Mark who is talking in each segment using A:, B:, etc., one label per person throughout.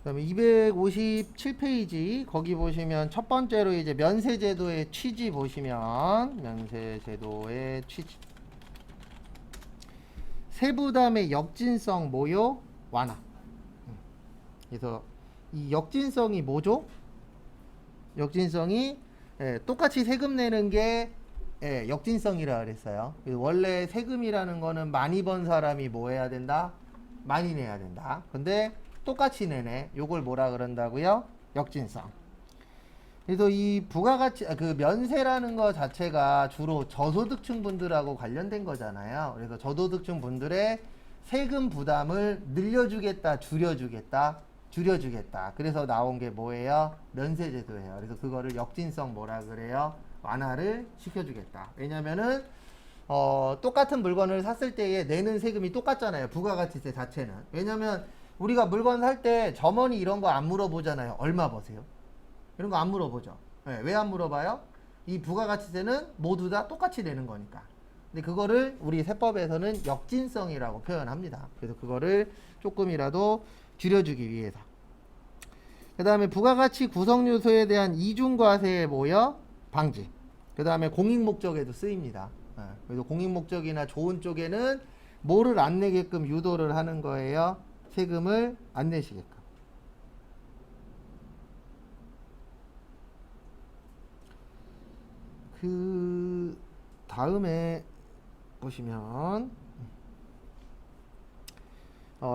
A: 그다음에 257페이지 거기 보시면 첫 번째로 이제 면세제도의 취지 보시면 면세제도의 취지 세부담의 역진성 모요 완화. 그래서 이 역진성이 뭐죠? 역진성이 똑같이 세금 내는 게 역진성이라 그랬어요. 원래 세금이라는 거는 많이 번 사람이 뭐 해야 된다? 많이 내야 된다. 근데 똑같이 내네. 요걸 뭐라 그런다고요? 역진성. 그래서 이 부가가치 그 면세라는 거 자체가 주로 저소득층 분들하고 관련된 거잖아요. 그래서 저소득층 분들의 세금 부담을 늘려주겠다, 줄여주겠다. 그래서 나온 게 뭐예요? 면세제도예요. 그래서 그거를 역진성 뭐라 그래요? 완화를 시켜주겠다. 왜냐면은 똑같은 물건을 샀을 때에 내는 세금이 똑같잖아요. 부가가치세 자체는. 왜냐면 우리가 물건 살 때 점원이 이런 거 안 물어보잖아요. 얼마 버세요? 이런 거 안 물어보죠. 왜 안 물어봐요? 이 부가가치세는 모두 다 똑같이 내는 거니까. 근데 그거를 우리 세법에서는 역진성이라고 표현합니다. 그래서 그거를 조금이라도 줄여주기 위해서. 그 다음에 부가가치 구성요소에 대한 이중과세에 모여 방지. 그 다음에 공익목적에도 쓰입니다. 그래서 공익목적이나 좋은 쪽에는 뭐를 안 내게끔 유도를 하는 거예요? 세금을 안 내시게끔. 그 다음에 보시면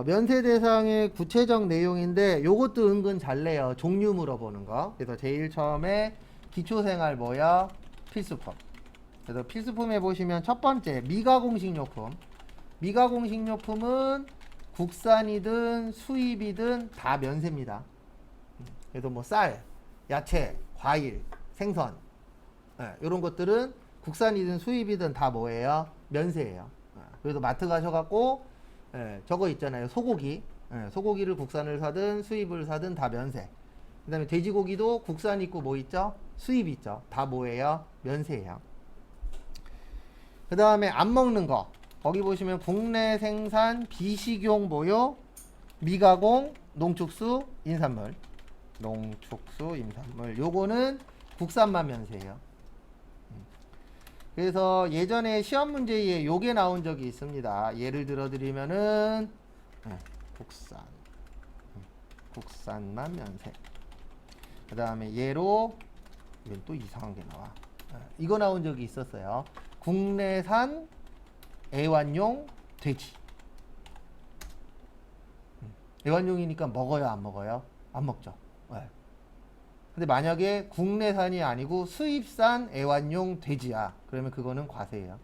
A: 면세 대상의 구체적 내용인데 요것도 은근 잘 내요. 종류 물어보는 거. 그래서 제일 처음에 기초생활 뭐야? 필수품. 그래서 필수품에 보시면 첫 번째 미가공식료품. 미가공식료품은 국산이든 수입이든 다 면세입니다. 그래서 뭐 쌀, 야채, 과일, 생선 이런 것들은 국산이든 수입이든 다 뭐예요? 면세예요. 그래서 마트 가셔갖고 저거 있잖아요. 소고기. 소고기를 국산을 사든 수입을 사든 다 면세. 그 다음에 돼지고기도 국산 있고 뭐 있죠? 수입 있죠. 다 뭐예요? 면세예요. 그 다음에 안 먹는 거. 거기 보시면 국내 생산 비식용 모요 미가공 농축수 인산물. 농축수 인산물. 요거는 국산만 면세예요. 그래서 예전에 시험 문제에 요게 나온 적이 있습니다. 예를 들어 드리면은 국산만 면세. 그 다음에 얘로 이건 또 이상한 게 나와. 이거 나온 적이 있었어요. 국내산 애완용 돼지. 애완용이니까 먹어요, 안 먹어요? 안 먹죠. 근데 만약에 국내산이 아니고 수입산 애완용 돼지야. 그러면 그거는 과세예요.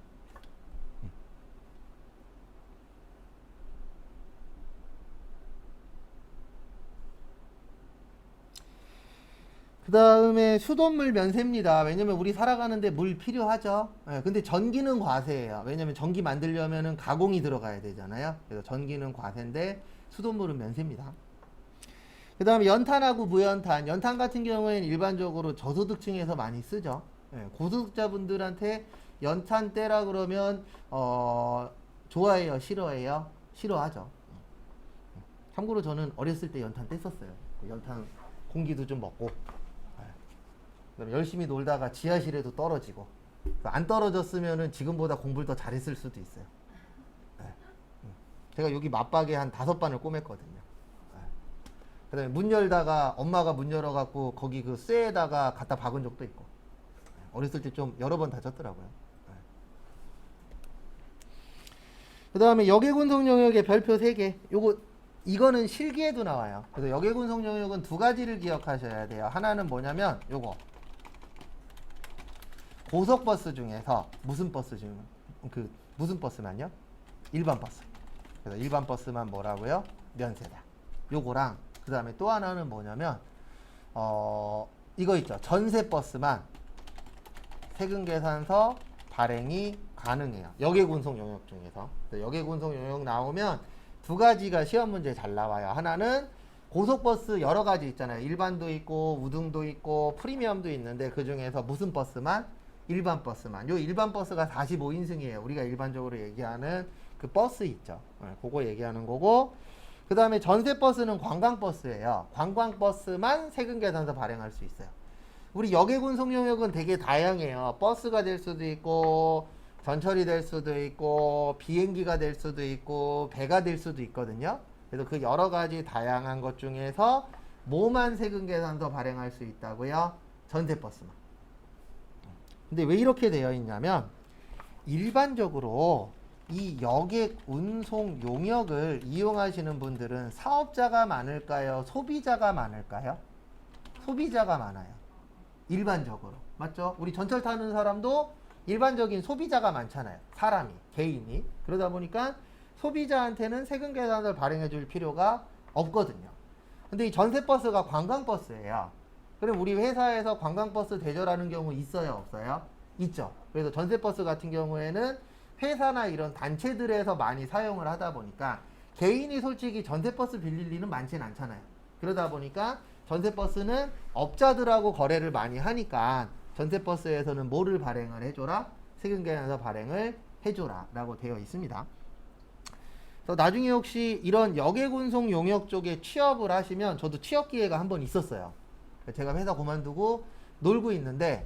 A: 그 다음에 수돗물 면세입니다. 왜냐면 우리 살아가는데 물 필요하죠. 근데 전기는 과세예요. 왜냐면 전기 만들려면은 가공이 들어가야 되잖아요. 그래서 전기는 과세인데 수돗물은 면세입니다. 그 다음에 연탄하고 무연탄. 연탄 같은 경우에는 일반적으로 저소득층에서 많이 쓰죠. 고소득자분들한테 연탄 떼라 그러면 좋아해요? 싫어해요? 싫어하죠. 참고로 저는 어렸을 때 연탄 뗐었어요. 연탄 공기도 좀 먹고 그다음에 열심히 놀다가 지하실에도 떨어지고 안 떨어졌으면은 지금보다 공부를 더 잘했을 수도 있어요. 제가 여기 맞박에 한 5반을 꼬맸거든요. 그 다음에 문 열다가 엄마가 문 열어갖고 거기 그 쇠에다가 갖다 박은 적도 있고 어렸을 때 좀 여러 번 다쳤더라고요. 그 다음에 역외군속 영역의 별표 3개. 이거는 실기에도 나와요. 그래서 역외군속 영역은 2가지를 기억하셔야 돼요. 하나는 뭐냐면 요거 고속버스 중에서 무슨 버스만요? 일반 버스. 그래서 일반 버스만 뭐라고요? 면세다. 요거랑 그 다음에 또 하나는 뭐냐면 이거 있죠. 전세버스만 세금계산서 발행이 가능해요. 역외군속 영역 중에서. 역외군속 영역 나오면 2가지가 시험 문제 잘 나와요. 하나는 고속버스 여러 가지 있잖아요. 일반도 있고 우등도 있고 프리미엄도 있는데 그 중에서 무슨 버스만? 일반 버스만. 요 일반 버스가 45인승이에요. 우리가 일반적으로 얘기하는 그 버스 있죠. 그거 얘기하는 거고. 그 다음에 전세버스는 관광버스예요. 관광버스만 세금계산서 발행할 수 있어요. 우리 역외군송용역은 되게 다양해요. 버스가 될 수도 있고 전철이 될 수도 있고 비행기가 될 수도 있고 배가 될 수도 있거든요. 그래서 그 여러 가지 다양한 것 중에서 뭐만 세금계산서 발행할 수 있다고요? 전세버스만. 근데 왜 이렇게 되어 있냐면 일반적으로 이 여객 운송 용역을 이용하시는 분들은 사업자가 많을까요? 소비자가 많을까요? 소비자가 많아요. 일반적으로. 맞죠? 우리 전철 타는 사람도 일반적인 소비자가 많잖아요. 사람이, 개인이. 그러다 보니까 소비자한테는 세금계산서를 발행해 줄 필요가 없거든요. 근데 이 전세버스가 관광버스예요. 그럼 우리 회사에서 관광버스 대절하는 경우 있어요? 없어요? 있죠. 그래서 전세버스 같은 경우에는 회사나 이런 단체들에서 많이 사용을 하다 보니까 개인이 솔직히 전세버스 빌릴 리는 많지는 않잖아요. 그러다 보니까 전세버스는 업자들하고 거래를 많이 하니까 전세버스에서는 뭐를 발행을 해줘라? 세금계산서 발행을 해줘라 라고 되어 있습니다. 그래서 나중에 혹시 이런 역외운송 용역 쪽에 취업을 하시면 저도 취업 기회가 한 번 있었어요. 제가 회사 그만두고 놀고 있는데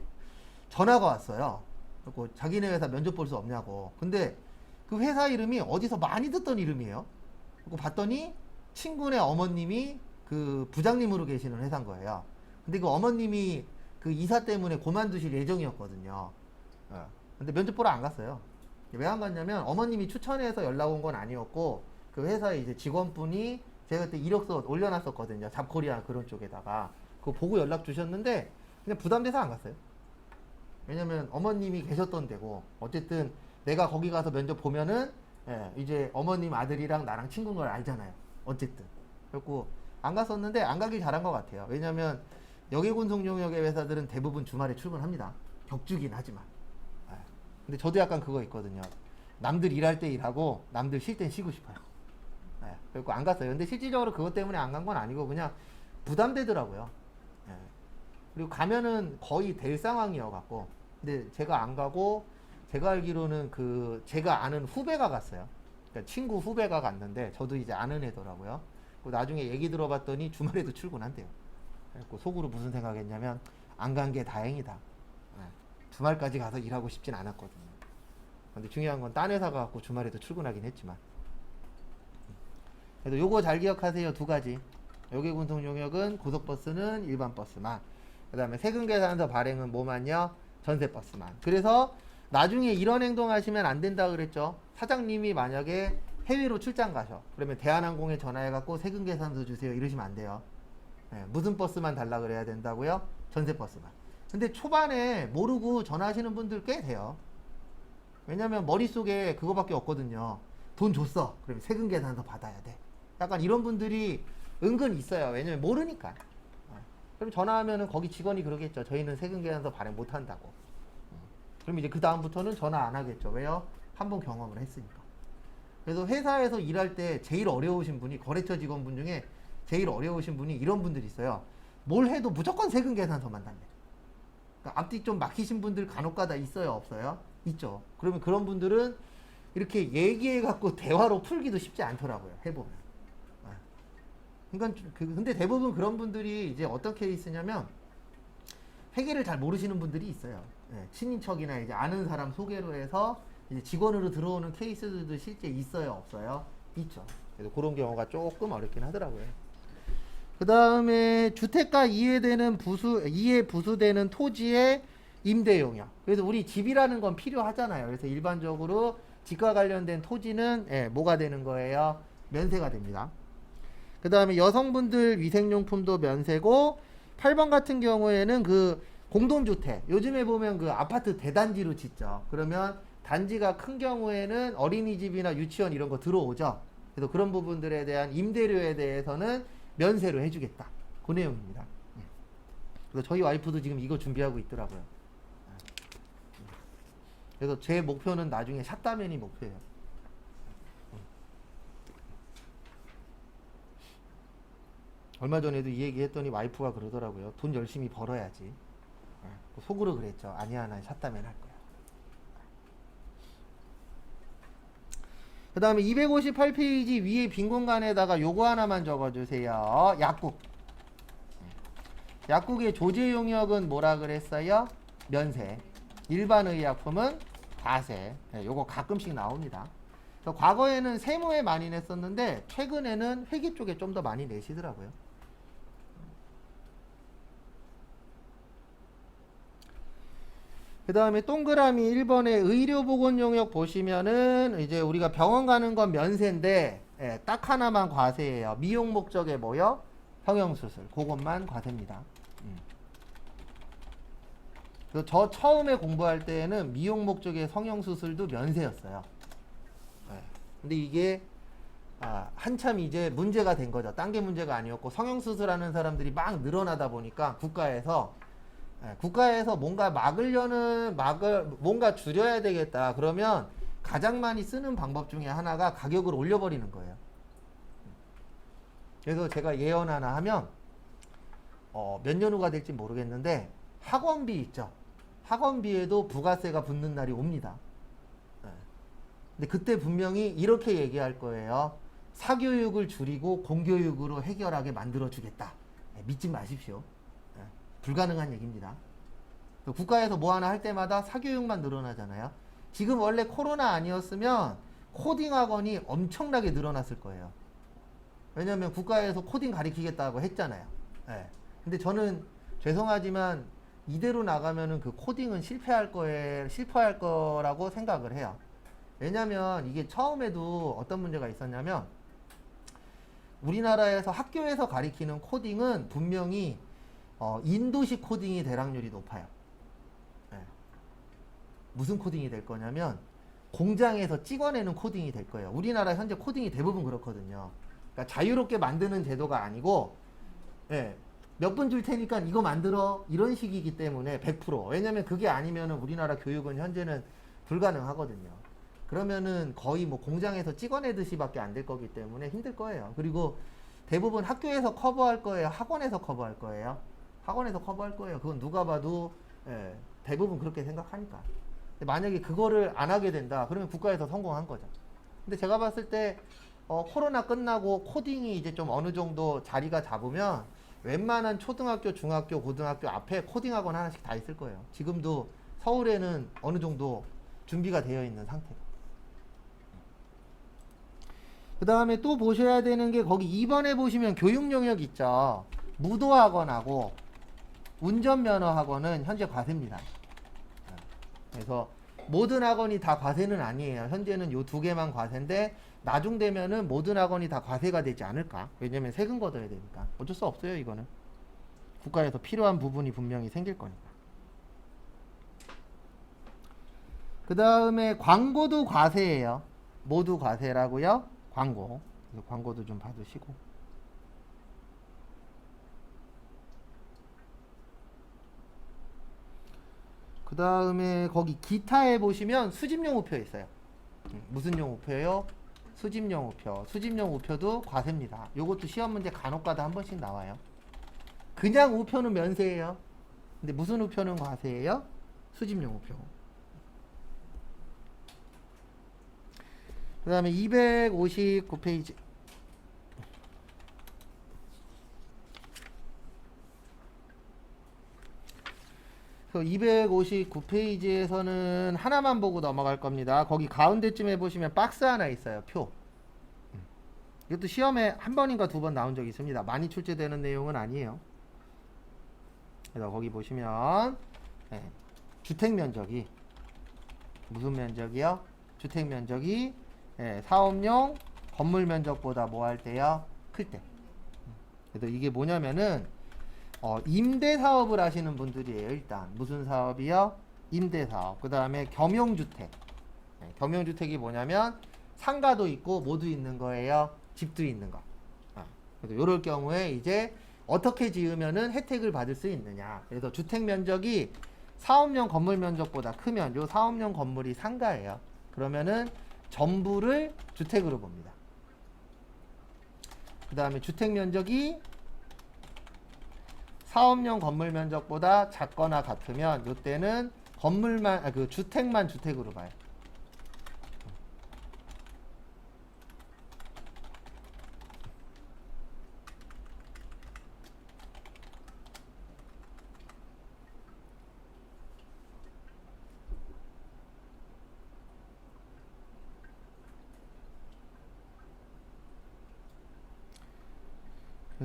A: 전화가 왔어요. 그리고 자기네 회사 면접 볼 수 없냐고. 근데 그 회사 이름이 어디서 많이 듣던 이름이에요. 그리고 봤더니 친구네 어머님이 그 부장님으로 계시는 회사인 거예요. 근데 그 어머님이 그 이사 때문에 그만두실 예정이었거든요. 근데 면접 보러 안 갔어요. 왜 안 갔냐면 어머님이 추천해서 연락 온 건 아니었고 그 회사에 이제 직원분이 제가 그때 이력서 올려놨었거든요. 잡코리아 그런 쪽에다가 그거 보고 연락 주셨는데 그냥 부담돼서 안 갔어요. 왜냐면 어머님이 계셨던 데고 어쨌든 내가 거기 가서 면접 보면은 이제 어머님 아들이랑 나랑 친구인 걸 알잖아요. 어쨌든 그래갖고 안 갔었는데 안 가길 잘한 것 같아요. 왜냐면 역외운송용역의 회사들은 대부분 주말에 출근합니다. 격주긴 하지만. 근데 저도 약간 그거 있거든요. 남들 일할 때 일하고 남들 쉴 땐 쉬고 싶어요. 그래갖고 안 갔어요. 근데 실질적으로 그것 때문에 안 간 건 아니고 그냥 부담되더라고요. 그리고 가면은 거의 될 상황이어갖고 근데 제가 안 가고 제가 알기로는 그 제가 아는 후배가 갔어요. 그러니까 친구 후배가 갔는데 저도 이제 아는 애더라고요. 나중에 얘기 들어봤더니 주말에도 출근한대요. 그래서 속으로 무슨 생각했냐면 안 간 게 다행이다. 주말까지 가서 일하고 싶진 않았거든요. 근데 중요한 건 딴 회사 가갖고 주말에도 출근하긴 했지만. 그래서 요거 잘 기억하세요. 두 가지. 역외운송 용역은 고속버스는 일반 버스만. 그 다음에 세금계산서 발행은 뭐만요? 전세버스만. 그래서 나중에 이런 행동 하시면 안 된다 그랬죠. 사장님이 만약에 해외로 출장 가셔. 그러면 대한항공에 전화해갖고 세금계산서 주세요. 이러시면 안 돼요. 무슨 버스만 달라 그래야 된다고요? 전세버스만. 근데 초반에 모르고 전화하시는 분들 꽤 돼요. 왜냐면 머릿속에 그거밖에 없거든요. 돈 줬어. 그러면 세금계산서 받아야 돼. 약간 이런 분들이 은근 있어요. 왜냐면 모르니까. 그럼 전화하면은 거기 직원이 그러겠죠. 저희는 세금계산서 발행 못 한다고. 그럼 이제 그 다음부터는 전화 안 하겠죠. 왜요? 한번 경험을 했으니까. 그래서 회사에서 일할 때 제일 어려우신 분이 거래처 직원분 중에 제일 어려우신 분이 이런 분들이 있어요. 뭘 해도 무조건 세금계산서만 달래. 그러니까 앞뒤 좀 막히신 분들 간혹가다 있어요, 없어요? 있죠. 그러면 그런 분들은 이렇게 얘기해갖고 대화로 풀기도 쉽지 않더라고요. 해보면. 그러니까 근데 대부분 그런 분들이 이제 어떤 케이스냐면 회계를 잘 모르시는 분들이 있어요. 친인척이나 이제 아는 사람 소개로 해서 이제 직원으로 들어오는 케이스들도 실제 있어요, 없어요? 있죠. 그래서 그런 경우가 조금 어렵긴 하더라고요. 그 다음에 주택가 이해 부수되는 토지의 임대 용역. 그래서 우리 집이라는 건 필요하잖아요. 그래서 일반적으로 집과 관련된 토지는 뭐가 되는 거예요? 면세가 됩니다. 그 다음에 여성분들 위생용품도 면세고 8번 같은 경우에는 그 공동주택 요즘에 보면 그 아파트 대단지로 짓죠. 그러면 단지가 큰 경우에는 어린이집이나 유치원 이런 거 들어오죠. 그래서 그런 부분들에 대한 임대료에 대해서는 면세로 해주겠다. 그 내용입니다. 그래서 저희 와이프도 지금 이거 준비하고 있더라고요. 그래서 제 목표는 나중에 샷다면이 목표예요. 얼마 전에도 이 얘기 했더니 와이프가 그러더라고요. 돈 열심히 벌어야지. 속으로 그랬죠. 아니야, 난 샷다면 할 거야. 그 다음에 258페이지 위에 빈 공간에다가 요거 하나만 적어주세요. 약국. 약국의 조제 용역은 뭐라 그랬어요? 면세. 일반 의약품은 과세. 네, 요거 가끔씩 나옵니다. 그래서 과거에는 세무에 많이 냈었는데 최근에는 회계 쪽에 좀 더 많이 내시더라고요. 그 다음에 동그라미 1번에 의료보건 용역 보시면은 이제 우리가 병원 가는 건 면세인데 예, 딱 하나만 과세예요. 미용 목적에 뭐요? 성형수술. 그것만 과세입니다. 그래서 저 처음에 공부할 때에는 미용 목적의 성형수술도 면세였어요. 예. 근데 이게 한참 이제 문제가 된 거죠. 딴 게 문제가 아니었고 성형수술하는 사람들이 막 늘어나다 보니까 국가에서 뭔가 뭔가 줄여야 되겠다. 그러면 가장 많이 쓰는 방법 중에 하나가 가격을 올려버리는 거예요. 그래서 제가 예언 하나 하면 몇 년 후가 될지 모르겠는데 학원비 있죠. 학원비에도 부가세가 붙는 날이 옵니다. 근데 그때 분명히 이렇게 얘기할 거예요. 사교육을 줄이고 공교육으로 해결하게 만들어주겠다. 믿지 마십시오. 불가능한 얘기입니다. 국가에서 뭐 하나 할 때마다 사교육만 늘어나잖아요. 지금 원래 코로나 아니었으면 코딩 학원이 엄청나게 늘어났을 거예요. 왜냐하면 국가에서 코딩 가르치겠다고 했잖아요. 근데 저는 죄송하지만 이대로 나가면은 그 코딩은 실패할 거라고 생각을 해요. 왜냐면 이게 처음에도 어떤 문제가 있었냐면 우리나라에서 학교에서 가리키는 코딩은 분명히 인도식 코딩이 될 확률이 높아요. 무슨 코딩이 될 거냐면 공장에서 찍어내는 코딩이 될 거예요. 우리나라 현재 코딩이 대부분 그렇거든요. 그러니까 자유롭게 만드는 제도가 아니고 몇 분 줄 테니까 이거 만들어 이런 식이기 때문에 100% 왜냐면 그게 아니면 우리나라 교육은 현재는 불가능하거든요. 그러면은 거의 뭐 공장에서 찍어내듯이 밖에 안 될 거기 때문에 힘들 거예요. 그리고 대부분 학교에서 커버할 거예요? 학원에서 커버할 거예요? 학원에서 커버할 거예요. 그건 누가 봐도 대부분 그렇게 생각하니까. 근데 만약에 그거를 안 하게 된다 그러면 국가에서 성공한 거죠. 근데 제가 봤을 때 코로나 끝나고 코딩이 이제 좀 어느 정도 자리가 잡으면 웬만한 초등학교, 중학교, 고등학교 앞에 코딩 학원 하나씩 다 있을 거예요. 지금도 서울에는 어느 정도 준비가 되어 있는 상태고. 그 다음에 또 보셔야 되는 게 거기 2번에 보시면 교육 영역 있죠. 무도학원하고 운전면허학원은 현재 과세입니다. 그래서 모든 학원이 다 과세는 아니에요. 현재는 요 두 개만 과세인데 나중 되면은 모든 학원이 다 과세가 되지 않을까? 왜냐면 세금 걷어야 되니까. 어쩔 수 없어요, 이거는. 국가에서 필요한 부분이 분명히 생길 거니까. 그 다음에 광고도 과세예요. 모두 과세라고요. 광고. 그래서 광고도 좀 봐두시고. 그 다음에 거기 기타에 보시면 수집용 우표 있어요. 무슨 용 우표예요? 수집용 우표. 수집용 우표도 과세입니다. 요것도 시험 문제 간혹가다 한 번씩 나와요. 그냥 우표는 면세예요. 근데 무슨 우표는 과세예요? 수집용 우표. 그 다음에 259페이지. 259페이지에서는 하나만 보고 넘어갈 겁니다. 거기 가운데쯤에 보시면 박스 하나 있어요. 표. 이것도 시험에 한 번인가 두 번 나온 적이 있습니다. 많이 출제되는 내용은 아니에요. 그래서 거기 보시면 주택 면적이 무슨 면적이요? 주택 면적이 사업용 건물 면적보다 뭐 할 때요? 클 때. 그래서 이게 뭐냐면은 임대 사업을 하시는 분들이에요. 일단 무슨 사업이요? 임대 사업. 그 다음에 겸용주택. 겸용주택이 뭐냐면 상가도 있고 뭐도 있는 거예요. 집도 있는 거. 그래서 이럴 경우에 이제 어떻게 지으면은 혜택을 받을 수 있느냐. 그래서 주택 면적이 사업용 건물 면적보다 크면 요 사업용 건물이 상가예요. 그러면은 전부를 주택으로 봅니다. 그 다음에 주택 면적이 사업용 건물 면적보다 작거나 같으면 이때는 건물만 주택만 주택으로 봐요.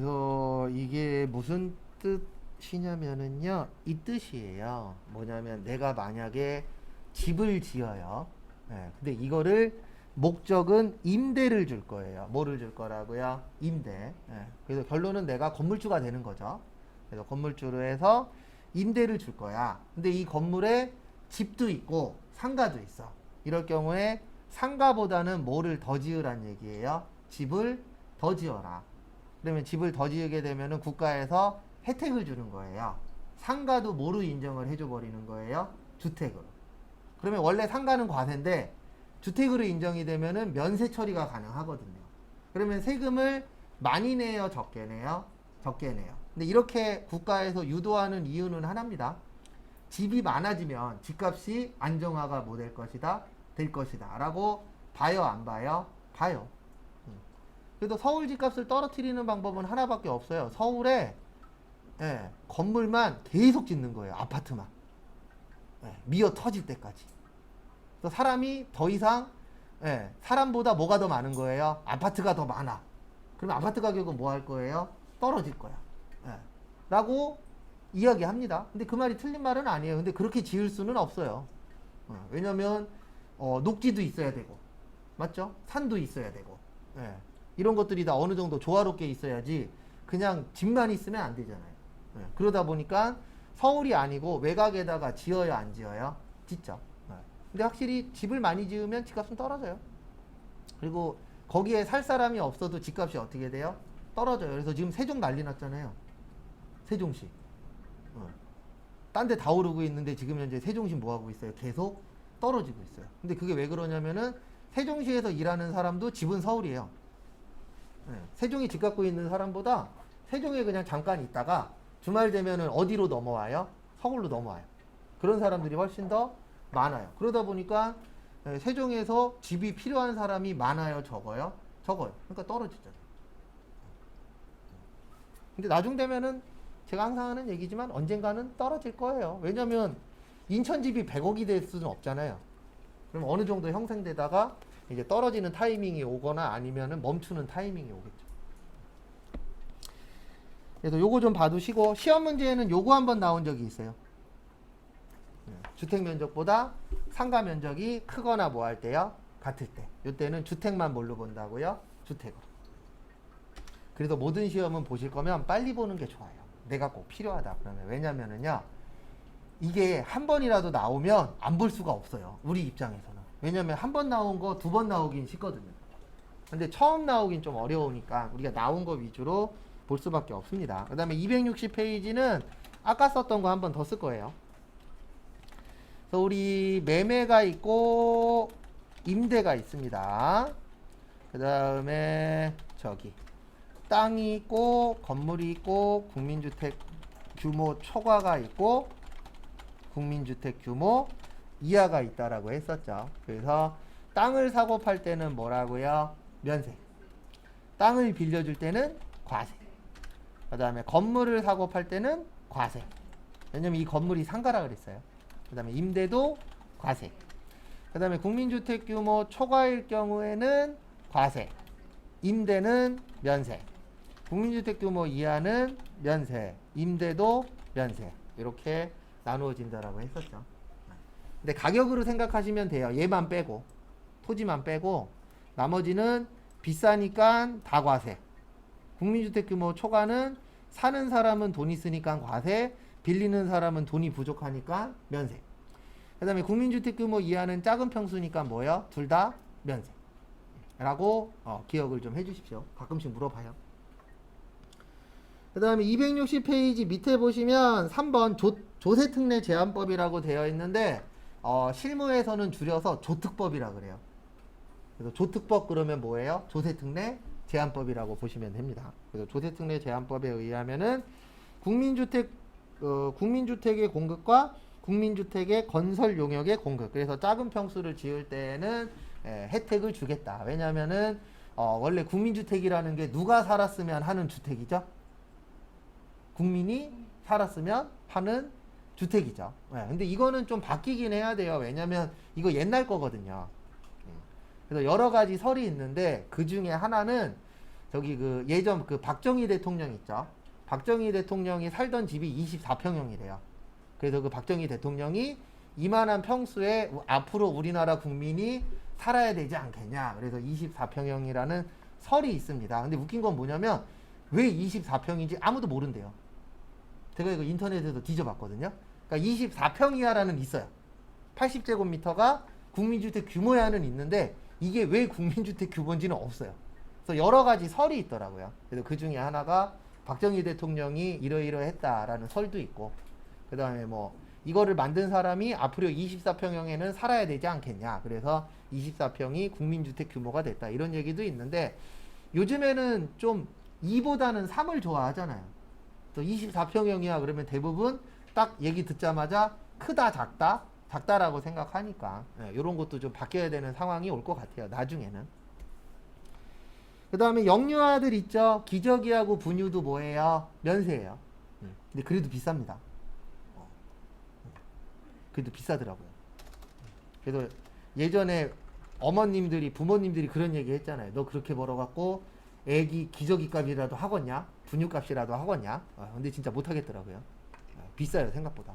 A: 그래서 이게 무슨 뜻이냐면은요, 이 뜻이에요. 뭐냐면 내가 만약에 집을 지어요. 예, 근데 이거를 목적은 임대를 줄 거예요. 뭐를 줄 거라고요? 임대. 예, 그래서 결론은 내가 건물주가 되는 거죠. 그래서 건물주로 해서 임대를 줄 거야. 근데 이 건물에 집도 있고 상가도 있어. 이럴 경우에 상가보다는 뭐를 더 지으란 얘기예요? 집을 더 지어라. 그러면 집을 더 지으게 되면은 국가에서 혜택을 주는 거예요. 상가도 뭐로 인정을 해줘 버리는 거예요? 주택으로. 그러면 원래 상가는 과세인데 주택으로 인정이 되면은 면세 처리가 가능하거든요. 그러면 세금을 많이 내요, 적게 내요? 적게 내요. 근데 이렇게 국가에서 유도하는 이유는 하나입니다. 집이 많아지면 집값이 안정화가 뭐 될 것이다? 될 것이다. 라고 봐요, 안 봐요? 봐요. 그래도 서울 집값을 떨어뜨리는 방법은 하나밖에 없어요. 서울에 예, 건물만 계속 짓는 거예요. 아파트만. 예, 미어 터질 때까지. 그래서 사람이 더 이상 예, 사람보다 뭐가 더 많은 거예요? 아파트가 더 많아. 그럼 아파트 가격은 뭐 할 거예요? 떨어질 거야. 예, 라고 이야기합니다. 근데 그 말이 틀린 말은 아니에요. 근데 그렇게 지을 수는 없어요. 왜냐면 녹지도 있어야 되고 맞죠? 산도 있어야 되고 예, 이런 것들이 다 어느 정도 조화롭게 있어야지 그냥 집만 있으면 안 되잖아요. 예, 그러다 보니까 서울이 아니고 외곽에다가 지어요, 안 지어요? 짓죠. 예. 근데 확실히 집을 많이 지으면 집값은 떨어져요. 그리고 거기에 살 사람이 없어도 집값이 어떻게 돼요? 떨어져요. 그래서 지금 세종 난리 났잖아요. 세종시. 딴 데 다 오르고 있는데 지금 현재 세종시 뭐 하고 있어요? 계속 떨어지고 있어요. 근데 그게 왜 그러냐면은 세종시에서 일하는 사람도 집은 서울이에요. 네. 세종에 집 갖고 있는 사람보다 세종에 그냥 잠깐 있다가 주말 되면은 어디로 넘어와요? 서울로 넘어와요. 그런 사람들이 훨씬 더 많아요. 그러다 보니까 세종에서 집이 필요한 사람이 많아요, 적어요? 적어요. 그러니까 떨어지잖아요. 근데 나중 되면은 제가 항상 하는 얘기지만 언젠가는 떨어질 거예요. 왜냐면 인천 집이 100억이 될 수는 없잖아요. 그럼 어느 정도 형성되다가 이제 떨어지는 타이밍이 오거나 아니면은 멈추는 타이밍이 오겠죠. 그래서 요거 좀 봐두시고 시험 문제에는 요거 한번 나온 적이 있어요. 주택 면적보다 상가 면적이 크거나 뭐 할 때요? 같을 때. 요때는 주택만 뭘로 본다고요? 주택으로. 그래서 모든 시험은 보실 거면 빨리 보는 게 좋아요. 내가 꼭 필요하다 그러면. 왜냐면은요, 이게 한 번이라도 나오면 안 볼 수가 없어요. 우리 입장에서는. 왜냐면 한 번 나온 거 두 번 나오긴 쉽거든요. 근데 처음 나오긴 좀 어려우니까 우리가 나온 거 위주로 볼 수밖에 없습니다. 그 다음에 260페이지는 아까 썼던 거 한 번 더 쓸 거예요. 그래서 우리 매매가 있고 임대가 있습니다. 그 다음에 저기 땅이 있고 건물이 있고 국민주택 규모 초과가 있고 국민주택 규모 이하가 있다라고 했었죠. 그래서 땅을 사고 팔 때는 뭐라고요? 면세. 땅을 빌려줄 때는 과세. 그 다음에 건물을 사고 팔 때는 과세. 왜냐면 이 건물이 상가라 그랬어요. 그 다음에 임대도 과세. 그 다음에 국민주택 규모 초과일 경우에는 과세. 임대는 면세. 국민주택 규모 이하는 면세. 임대도 면세. 이렇게 나누어진다라고 했었죠. 근데 가격으로 생각하시면 돼요. 얘만 빼고. 토지만 빼고. 나머지는 비싸니까 다 과세. 국민주택 규모 초과는 사는 사람은 돈 있으니까 과세. 빌리는 사람은 돈이 부족하니까 면세. 그 다음에 국민주택 규모 이하는 작은 평수니까 뭐요? 둘 다 면세. 라고 기억을 좀 해주십시오. 가끔씩 물어봐요. 그 다음에 260페이지 밑에 보시면 3번 조세특례 제한법이라고 되어 있는데 실무에서는 줄여서 조특법이라 그래요. 그래서 조특법 그러면 뭐예요? 조세특례 제한법이라고 보시면 됩니다. 그래서 조세특례 제한법에 의하면은 국민주택의 공급과 국민주택의 건설 용역의 공급. 그래서 작은 평수를 지을 때에는 혜택을 주겠다. 왜냐면은 원래 국민주택이라는 게 누가 살았으면 하는 주택이죠. 국민이 살았으면 하는 주택이죠. 근데 이거는 좀 바뀌긴 해야 돼요. 왜냐면 이거 옛날 거거든요. 그래서 여러 가지 설이 있는데 그 중에 하나는 저기 그 예전 그 박정희 대통령 있죠. 박정희 대통령이 살던 집이 24평형이래요. 그래서 그 박정희 대통령이 이만한 평수에 앞으로 우리나라 국민이 살아야 되지 않겠냐. 그래서 24평형이라는 설이 있습니다. 근데 웃긴 건 뭐냐면 왜 24평인지 아무도 모른대요. 제가 이거 인터넷에서 뒤져봤거든요. 그러니까 24평이야라는 있어요. 80제곱미터가 국민주택 규모야는 있는데 이게 왜 국민주택 규모인지는 없어요. 그래서 여러 가지 설이 있더라고요. 그래서 그 중에 하나가 박정희 대통령이 이러이러했다라는 설도 있고, 그 다음에 뭐 이거를 만든 사람이 앞으로 24평형에는 살아야 되지 않겠냐. 그래서 24평이 국민주택 규모가 됐다. 이런 얘기도 있는데 요즘에는 좀 2보다는 3을 좋아하잖아요. 또 24평형이야 그러면 대부분 딱 얘기 듣자마자 크다 작다 작다라고 생각하니까 이런 것도 좀 바뀌어야 되는 상황이 올 것 같아요. 나중에는. 그 다음에 영유아들 있죠. 기저귀하고 분유도 뭐예요? 면세예요. 근데 그래도 비쌉니다. 그래도 비싸더라고요. 그래서 예전에 어머님들이 부모님들이 그런 얘기 했잖아요. 너 그렇게 벌어갖고 애기 기저귀 값이라도 하겠냐? 분유 값이라도 하겠냐? 근데 진짜 못하겠더라고요. 비싸요 생각보다.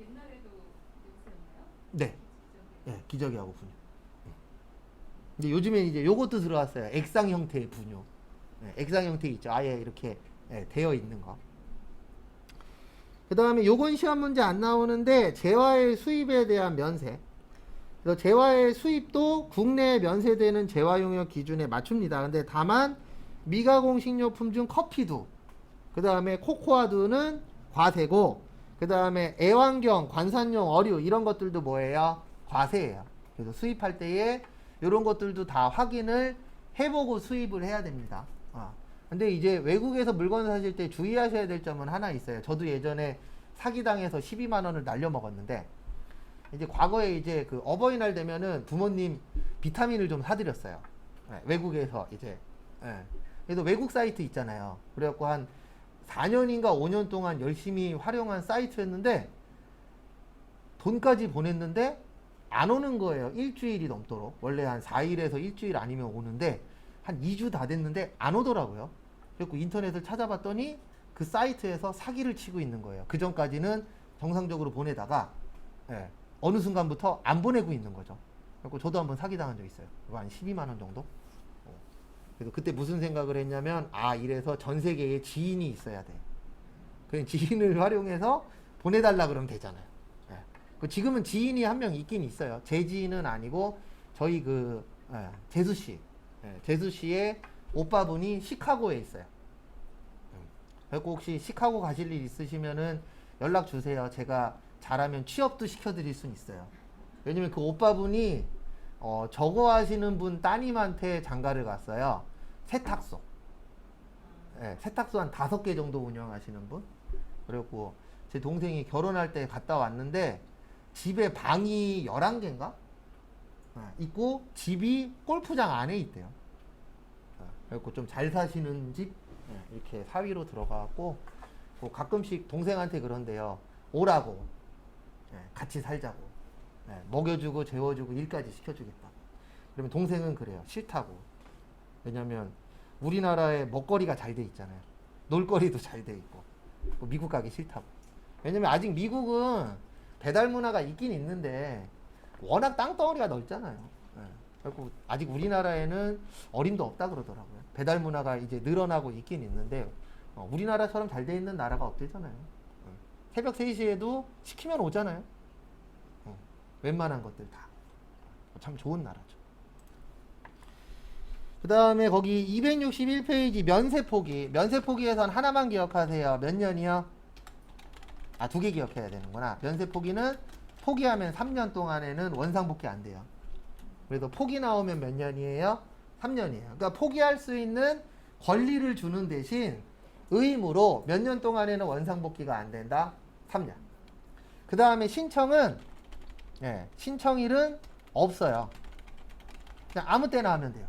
B: 옛날에도 요새였나요?
A: 네. 네, 기저귀하고 분유. 근데 요즘엔 이제 요것도 들어왔어요. 액상 형태의 분유. 네, 액상 형태 있죠. 아예 이렇게 되어 있는 거. 그 다음에 요건 시험 문제 안 나오는데 재화의 수입에 대한 면세. 그래서 재화의 수입도 국내에 면세되는 재화 용역 기준에 맞춥니다. 근데 다만 미가공 식료품 중 커피두, 그 다음에 코코아두는 과세고, 그 다음에 애완경, 관산용 어류 이런 것들도 뭐예요? 과세예요. 그래서 수입할 때에 이런 것들도 다 확인을 해보고 수입을 해야 됩니다. 근데 이제 외국에서 물건 사실 때 주의하셔야 될 점은 하나 있어요. 저도 예전에 사기당해서 12만 원을 날려먹었는데, 이제 과거에 이제 그 어버이날 되면은 부모님 비타민을 좀 사드렸어요. 외국에서 이제. 그래서 외국 사이트 있잖아요. 그래갖고 한 4년인가 5년 동안 열심히 활용한 사이트였는데, 돈까지 보냈는데 안 오는 거예요. 일주일이 넘도록. 원래 한 4일에서 일주일 아니면 오는데 한 2주 다 됐는데 안 오더라고요. 그래서 인터넷을 찾아봤더니 그 사이트에서 사기를 치고 있는 거예요. 그 전까지는 정상적으로 보내다가 어느 순간부터 안 보내고 있는 거죠. 그래서 저도 한번 사기당한 적 있어요. 한 12만 원 정도. 그래서 그때 무슨 생각을 했냐면, 이래서 전 세계에 지인이 있어야 돼. 그 지인을 활용해서 보내달라 그러면 되잖아요. 지금은 지인이 한 명 있긴 있어요. 제 지인은 아니고 저희 그 재수 씨, 재수 씨의 오빠분이 시카고에 있어요. 그래서 혹시 시카고 가실 일 있으시면은 연락 주세요. 제가 잘하면 취업도 시켜드릴 수 있어요. 왜냐면 그 오빠분이 저거 하시는 분 따님한테 장가를 갔어요. 세탁소. 세탁소 한 5개 정도 운영하시는 분. 그리고 제 동생이 결혼할 때 갔다 왔는데 집에 방이 11개인가? 있고 집이 골프장 안에 있대요. 그래서 좀 잘 사시는 집 이렇게 사위로 들어가고, 가끔씩 동생한테 그런데요. 오라고. 같이 살자고. 먹여주고 재워주고 일까지 시켜주겠다. 그러면 동생은 그래요. 싫다고. 왜냐면 우리나라에 먹거리가 잘 돼 있잖아요. 놀거리도 잘 돼 있고. 미국 가기 싫다고. 왜냐면 아직 미국은 배달 문화가 있긴 있는데 워낙 땅덩어리가 넓잖아요. 그리고 아직 우리나라에는 어림도 없다 그러더라고요. 배달 문화가 이제 늘어나고 있긴 있는데 우리나라처럼 잘 돼 있는 나라가 없대잖아요. 새벽 3시에도 시키면 오잖아요. 웬만한 것들 다. 참 좋은 나라죠. 그 다음에 거기 261페이지 면세포기. 면세포기에선 하나만 기억하세요. 몇 년이요? 2개 기억해야 되는구나. 면세포기는 포기하면 3년 동안에는 원상복귀 안 돼요. 그래서 포기 나오면 몇 년이에요? 3년이에요. 그러니까 포기할 수 있는 권리를 주는 대신 의무로 몇 년 동안에는 원상복귀가 안 된다? 3년. 그 다음에 신청은 신청일은 없어요. 그냥 아무 때나 하면 돼요.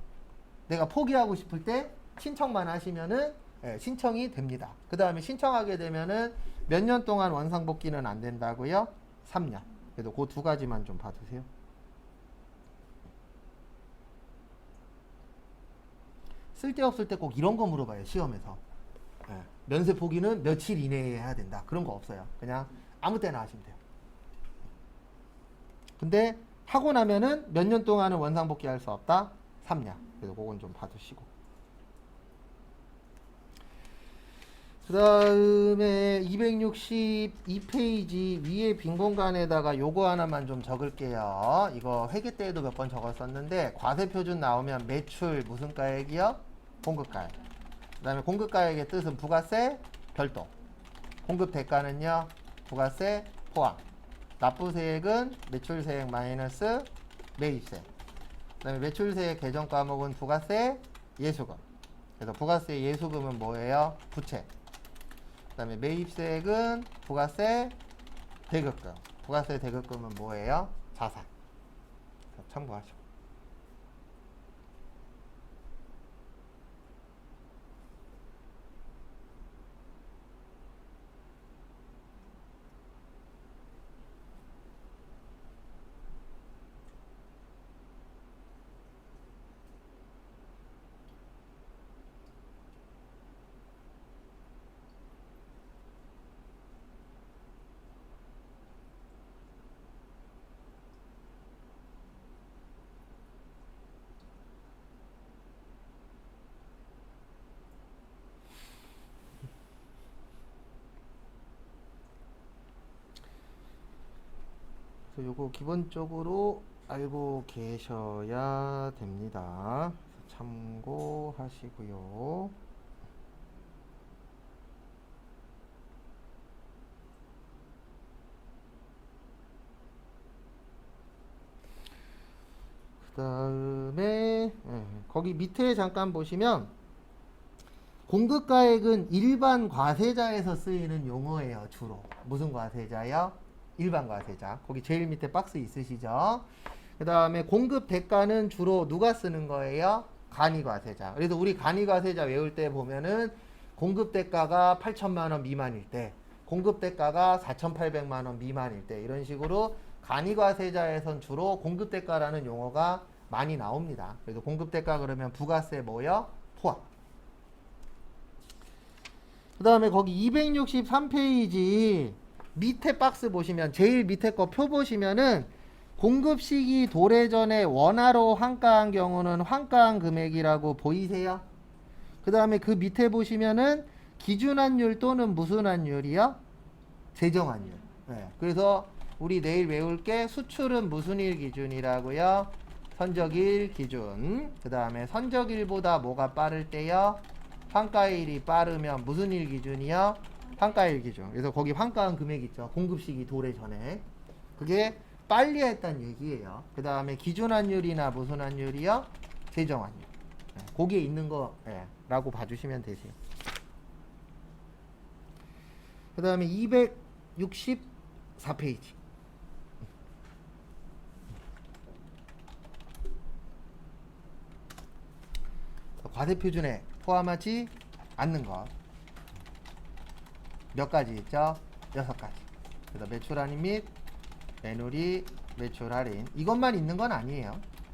A: 내가 포기하고 싶을 때 신청만 하시면은 신청이 됩니다. 그 다음에 신청하게 되면은 몇 년 동안 원상복귀는 안 된다고요? 3년. 그래도 그 2가지만 좀 봐주세요. 쓸데없을 때 꼭 이런 거 물어봐요, 시험에서. 예. 면세 포기는 며칠 이내에 해야 된다. 그런 거 없어요. 그냥 아무 때나 하시면 돼요. 근데 하고 나면은 몇 년 동안은 원상복귀 할 수 없다? 3년. 그래서 그건 좀 봐두시고. 그 다음에 262페이지 위에 빈 공간에다가 요거 하나만 좀 적을게요. 이거 회계 때에도 몇 번 적었었는데 과세표준 나오면 매출 무슨 가액이요? 공급가액. 그 다음에 공급가액의 뜻은 부가세 별도. 공급대가는요? 부가세 포함. 납부세액은 매출세액 마이너스 매입세. 그 다음에 매출세액 계정 과목은 부가세 예수금. 그래서 부가세 예수금은 뭐예요? 부채. 그 다음에 매입세액은 부가세 대급금. 부가세 대급금은 뭐예요? 자산. 참고하시고. 그래서 요거 기본적으로 알고 계셔야 됩니다. 참고하시고요. 그 다음에 거기 밑에 잠깐 보시면 공급가액은 일반 과세자에서 쓰이는 용어예요. 주로. 무슨 과세자요? 일반 과세자. 거기 제일 밑에 박스 있으시죠? 그 다음에 공급 대가는 주로 누가 쓰는 거예요? 간이과세자. 그래서 우리 간이과세자 외울 때 보면은 공급 대가가 8천만 원 미만일 때, 공급 대가가 4,800만 원 미만일 때 이런 식으로 간이과세자에선 주로 공급 대가라는 용어가 많이 나옵니다. 그래서 공급 대가 그러면 부가세 뭐요? 포함. 그 다음에 거기 263페이지 밑에 박스 보시면 제일 밑에 거 표 보시면은 공급 시기 도래 전에 원화로 환가한 경우는 환가한 금액이라고 보이세요? 그 다음에 그 밑에 보시면은 기준환율 또는 무슨 환율이요? 세정환율. 네. 그래서 우리 내일 외울 게 수출은 무슨 일 기준이라고요? 선적일 기준. 그 다음에 선적일보다 뭐가 빠를 때요? 환가일이 빠르면 무슨 일 기준이요? 환가일 기준. 그래서 거기 환가한 금액 있죠. 공급 시기 도래 전에. 그게 빨리 했다는 얘기예요. 그 다음에 기준환율이나 무슨 환율이요? 세정환율. 네, 거기에 있는 거 라고 봐주시면 되세요. 그 다음에 264페이지. 과세표준에 포함하지 않는 것. 몇 가지 있죠? 6가지. 그래서 매출 할인 및 매누리, 매출 할인. 이것만 있는 건 아니에요.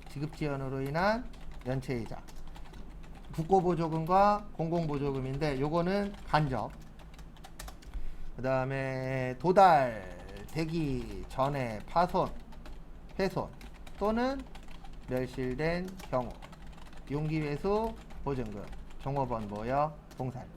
A: 지급 지연으로 인한 연체이자. 국고보조금과 공공보조금인데 요거는 간접. 그 다음에 도달되기 전에 파손, 훼손 또는 멸실된 경우. 용기회수, 보증금, 종업원 뭐요? 봉사료.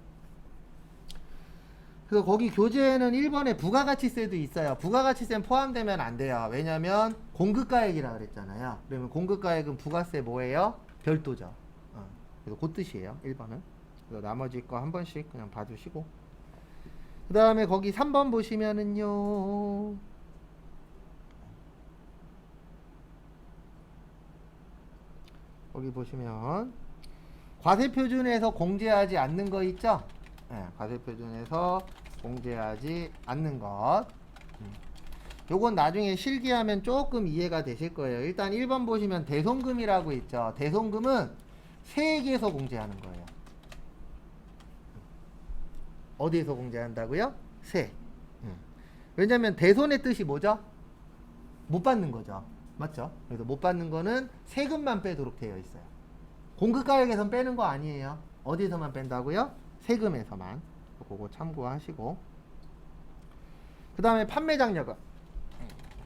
A: 그래서 거기 교재에는 1번에 부가가치세도 있어요. 부가가치세는 포함되면 안 돼요. 왜냐면 공급가액이라 그랬잖아요. 그러면 공급가액은 부가세 뭐예요? 별도죠. 그래서 그 뜻이에요. 1번은. 그래서 나머지 거 한 번씩 그냥 봐주시고. 그 다음에 거기 3번 보시면은요. 거기 보시면 과세표준에서 공제하지 않는 거 있죠? 네, 과세표준에서 공제하지 않는 것. 요건 나중에 실기하면 조금 이해가 되실 거예요. 일단 1번 보시면 대손금이라고 있죠. 대손금은 세액에서 공제하는 거예요. 어디에서 공제한다고요? 세액. 왜냐면 대손의 뜻이 뭐죠? 못 받는 거죠. 맞죠? 그래서 못 받는 거는 세금만 빼도록 되어 있어요. 공급가액에선 빼는 거 아니에요. 어디서만 뺀다고요? 세금에서만. 그거 참고하시고. 그 다음에 판매장려금.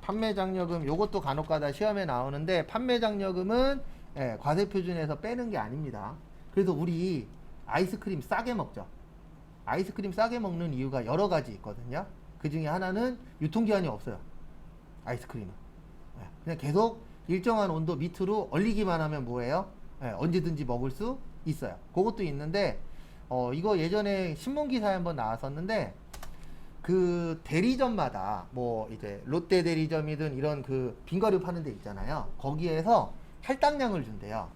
A: 판매장려금 요것도 간혹가다 시험에 나오는데 판매장려금은 과세표준에서 빼는 게 아닙니다. 그래서 우리 아이스크림 싸게 먹죠. 아이스크림 싸게 먹는 이유가 여러 가지 있거든요. 그 중에 하나는 유통기한이 없어요. 아이스크림은. 그냥 계속 일정한 온도 밑으로 얼리기만 하면 뭐예요? 언제든지 먹을 수 있어요. 그것도 있는데 이거 예전에 신문기사에 한번 나왔었는데 그 대리점마다 뭐 이제 롯데 대리점이든 이런 그 빙과류 파는 데 있잖아요. 거기에서 할당량을 준대요.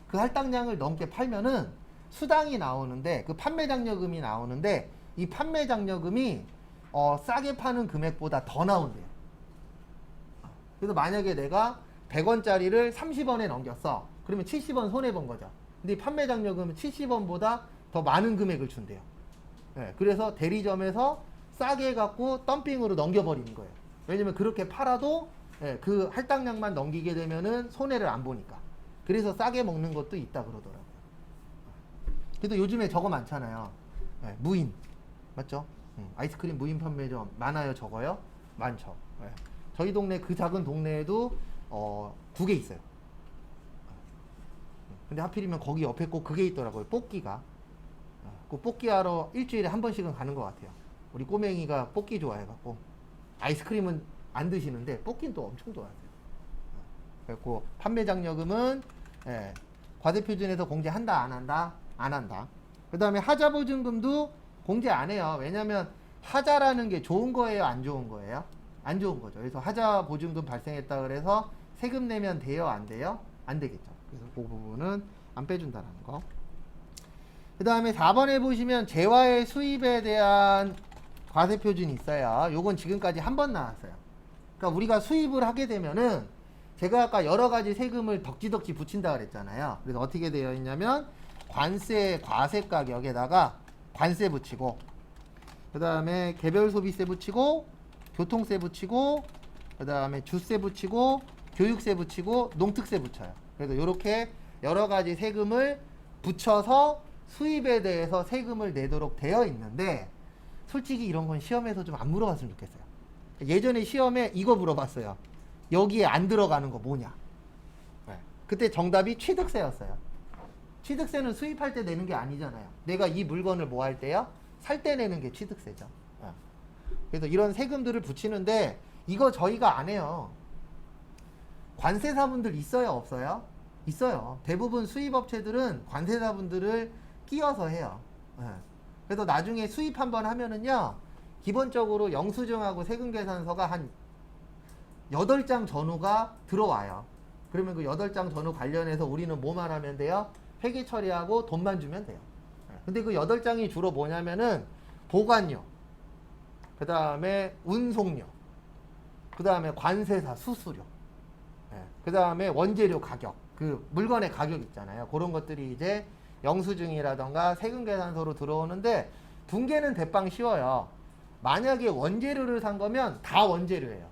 A: 그 할당량을 넘게 팔면은 수당이 나오는데 그 판매장려금이 나오는데 이 판매장려금이 싸게 파는 금액보다 더 나온대요. 그래서 만약에 내가 100원짜리를 30원에 넘겼어. 그러면 70원 손해본 거죠. 근데 이 판매장려금은 70원보다 더 많은 금액을 준대요. 그래서 대리점에서 싸게 해갖고 덤핑으로 넘겨버리는 거예요. 왜냐면 그렇게 팔아도 그 할당량만 넘기게 되면은 손해를 안 보니까. 그래서 싸게 먹는 것도 있다 그러더라고요. 그래도 요즘에 저거 많잖아요. 무인. 맞죠? 아이스크림 무인 판매점 많아요, 적어요? 많죠. 저희 동네 그 작은 동네에도 2개 있어요. 근데 하필이면 거기 옆에 꼭 그게 있더라고요. 뽑기가. 그 뽑기 하러 일주일에 한 번씩은 가는 것 같아요. 우리 꼬맹이가 뽑기 좋아해갖고. 아이스크림은 안 드시는데 뽑기는 또 엄청 좋아하세요. 그래갖고 판매장려금은 과세표준에서 공제한다 안 한다? 안 한다. 그 다음에 하자보증금도 공제 안 해요. 왜냐면 하자라는 게 좋은 거예요, 안 좋은 거예요? 안 좋은 거죠. 그래서 하자보증금 발생했다 그래서 세금 내면 돼요, 안 돼요? 안 되겠죠. 그래서 그 부분은 안 빼준다는 거. 그 다음에 4번에 보시면 재화의 수입에 대한 과세표준이 있어요. 요건 지금까지 한 번 나왔어요. 그러니까 우리가 수입을 하게 되면은 제가 아까 여러 가지 세금을 덕지덕지 붙인다 그랬잖아요. 그래서 어떻게 되어 있냐면 관세 과세 가격에다가 관세 붙이고 그 다음에 개별 소비세 붙이고 교통세 붙이고 그 다음에 주세 붙이고 교육세 붙이고 농특세 붙여요. 그래서 이렇게 여러 가지 세금을 붙여서 수입에 대해서 세금을 내도록 되어 있는데 솔직히 이런 건 시험에서 좀 안 물어봤으면 좋겠어요. 예전에 시험에 이거 물어봤어요. 여기에 안 들어가는 거 뭐냐? 그때 정답이 취득세였어요. 취득세는 수입할 때 내는 게 아니잖아요. 내가 이 물건을 뭐 할 때요? 살 때 내는 게 취득세죠. 그래서 이런 세금들을 붙이는데 이거 저희가 안 해요. 관세사분들 있어요, 없어요? 있어요. 대부분 수입업체들은 관세사분들을 끼워서 해요. 그래서 나중에 수입 한번 하면은요, 기본적으로 영수증하고 세금계산서가 한 8장 전후가 들어와요. 그러면 그 8장 전후 관련해서 우리는 뭐만 하면 돼요? 회계 처리하고 돈만 주면 돼요. 근데 그 8장이 주로 뭐냐면은 보관료, 그 다음에 운송료, 그 다음에 관세사 수수료, 그 다음에 원재료 가격, 그 물건의 가격 있잖아요. 그런 것들이 이제 영수증이라던가 세금계산서로 들어오는데 분계는 대빵 쉬워요. 만약에 원재료를 산 거면 다 원재료예요.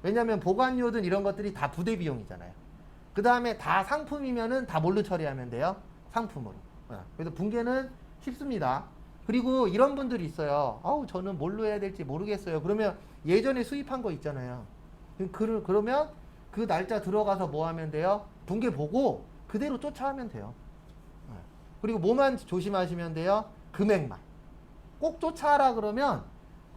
A: 왜냐면 보관료든 이런 것들이 다 부대 비용이잖아요. 그 다음에 다 상품이면은 다 뭘로 처리하면 돼요? 상품으로. 그래서 분계는 쉽습니다. 그리고 이런 분들이 있어요. 아우, 저는 뭘로 해야 될지 모르겠어요. 그러면 예전에 수입한 거 있잖아요. 그러면 그 날짜 들어가서 뭐 하면 돼요? 분계 보고 그대로 쫓아하면 돼요. 그리고 뭐만 조심하시면 돼요? 금액만. 꼭 쫓아하라 그러면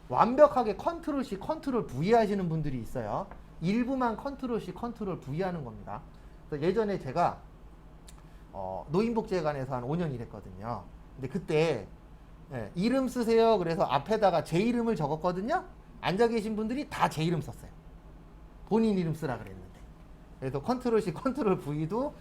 A: 완벽하게 컨트롤 C, 컨트롤 V 하시는 분들이 있어요. 일부만 컨트롤 C, 컨트롤 V 하는 겁니다. 그래서 예전에 제가 노인복지회관에서 한 5년 일했거든요. 근데 그때 이름 쓰세요. 그래서 앞에다가 제 이름을 적었거든요. 앉아 계신 분들이 다 제 이름 썼어요. 본인 이름 쓰라 그랬는데. 그래서 컨트롤 C, 컨트롤 V도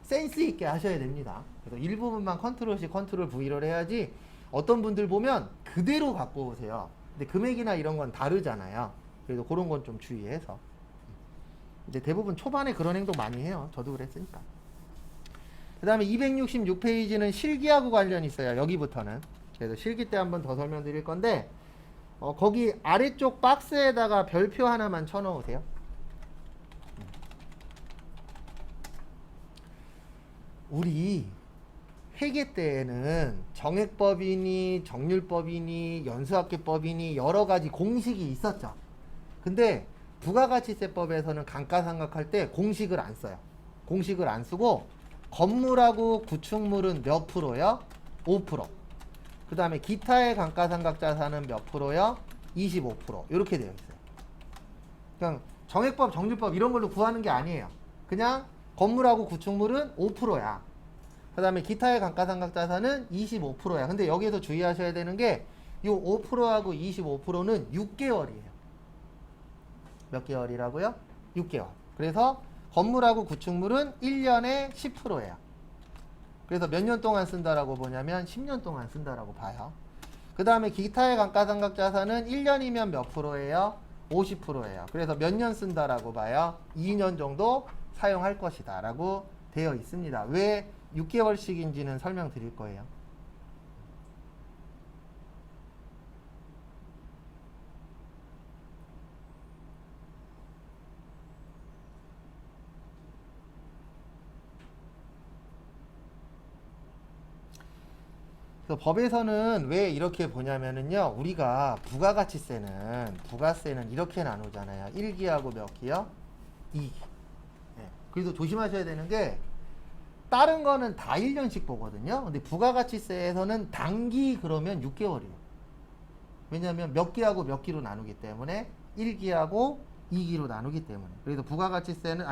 A: 센스 있게 하셔야 됩니다. 그래서 일부분만 컨트롤 C, 컨트롤 V를 해야지 어떤 분들 보면 그대로 갖고 오세요. 근데 금액이나 이런 건 다르잖아요. 그래서 그런 건 좀 주의해서. 이제 대부분 초반에 그런 행동 많이 해요. 저도 그랬으니까. 그 다음에 266페이지는 실기하고 관련이 있어요. 여기부터는. 그래서 실기 때 한번 더 설명드릴 건데 거기 아래쪽 박스에다가 별표 하나만 쳐놓으세요. 우리 회계 때에는 정액법이니 정률법이니 연수학계법이니 여러 가지 공식이 있었죠. 근데 부가가치세법에서는 감가상각할 때 공식을 안 써요. 공식을 안 쓰고 건물하고 구축물은 몇 프로요? 5%. 그 다음에 기타의 감가상각자산은 몇 프로요? 25%. 이렇게 되어 있어요. 그냥 정액법, 정률법 이런 걸로 구하는 게 아니에요. 그냥 건물하고 구축물은 5%야. 그 다음에 기타의 감가상각자산은 25%야. 근데 여기에서 주의하셔야 되는 게 이 5%하고 25%는 6개월이에요. 몇 개월이라고요? 6개월. 그래서 건물하고 구축물은 1년에 10%예요. 그래서 몇 년 동안 쓴다라고 보냐면 10년 동안 쓴다라고 봐요. 그 다음에 기타의 감가상각자산은 1년이면 몇 프로예요? 50%예요. 그래서 몇 년 쓴다라고 봐요? 2년 정도 사용할 것이다 라고 되어 있습니다. 왜 6개월씩인지는 설명드릴 거예요. 그래서 법에서는 왜 이렇게 보냐면은요, 우리가 부가세는 이렇게 나누잖아요. 1기하고 몇 기요? 2기. 네. 그래서 조심하셔야 되는 게, 다른 거는 다 1년씩 보거든요. 근데 부가가치세에서는 단기 그러면 6개월이에요. 왜냐하면 몇 기하고 몇 기로 나누기 때문에 1기하고 2기로 나누기 때문에. 그래서 부가가치세는,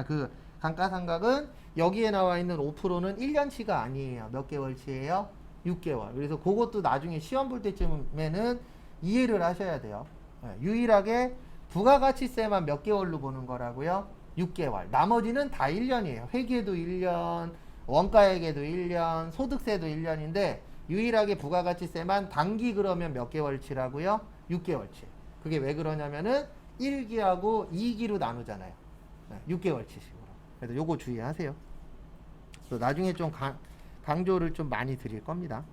A: 감가상각은 여기에 나와 있는 5%는 1년치가 아니에요. 몇 개월치예요? 6개월. 그래서 그것도 나중에 시험 볼 때쯤에는 이해를 하셔야 돼요. 네, 유일하게 부가가치세만 몇 개월로 보는 거라고요? 6개월. 나머지는 다 1년이에요. 회계도 1년, 원가액에도 1년, 소득세도 1년인데 유일하게 부가가치세만 단기 그러면 몇 개월치라고요? 6개월치. 그게 왜 그러냐면은 1기하고 2기로 나누잖아요. 네, 6개월치식으로. 그래서 요거 주의하세요. 그래서 나중에 좀 강조를 좀 많이 드릴 겁니다.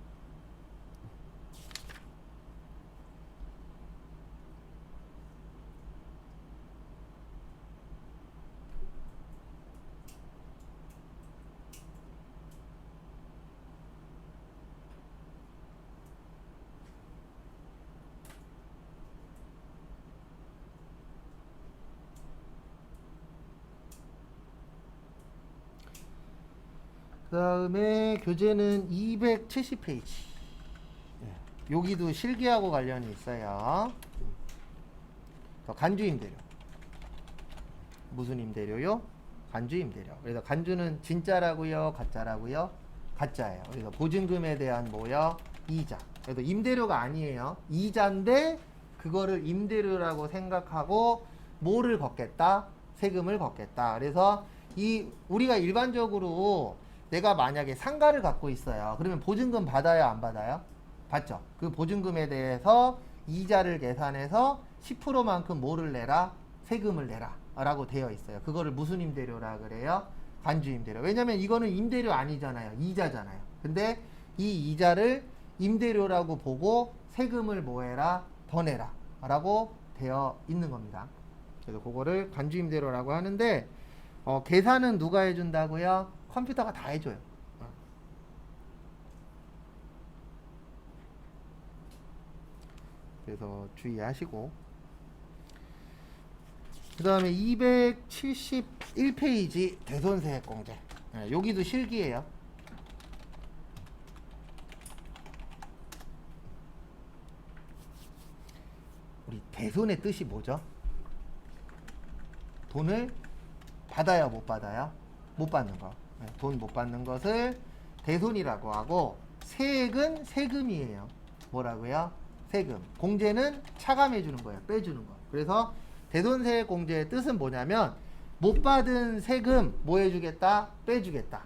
A: 그 다음에 교재는 270페이지. 여기도 실기하고 관련이 있어요. 간주임대료. 무슨 임대료요? 간주임대료. 그래서 간주는 진짜라고요? 가짜라고요? 가짜예요. 그래서 보증금에 대한 뭐요? 이자. 그래서 임대료가 아니에요. 이자인데 그거를 임대료라고 생각하고 뭐를 걷겠다? 세금을 걷겠다. 그래서 우리가 일반적으로 내가 만약에 상가를 갖고 있어요. 그러면 보증금 받아요, 안 받아요? 받죠. 그 보증금에 대해서 이자를 계산해서 10%만큼 뭐를 내라? 세금을 내라 라고 되어 있어요. 그거를 무슨 임대료라 그래요? 간주임대료. 왜냐면 이거는 임대료 아니잖아요. 이자잖아요. 근데 이 이자를 임대료라고 보고 세금을 뭐해라? 더 내라 라고 되어 있는 겁니다. 그래서 그거를 간주임대료라고 하는데 계산은 누가 해준다고요? 컴퓨터가 다 해줘요. 그래서 주의하시고, 그 다음에 271페이지 대손세액공제. 여기도 실기예요. 우리 대손의 뜻이 뭐죠? 돈을 받아요, 못 받아요? 못 받는 거. 돈 못 받는 것을 대손이라고 하고, 세액은 세금이에요. 뭐라고요? 세금. 공제는 차감해 주는 거예요. 빼주는 거. 그래서 대손세액 공제의 뜻은 뭐냐면 못 받은 세금 뭐 해주겠다? 빼주겠다.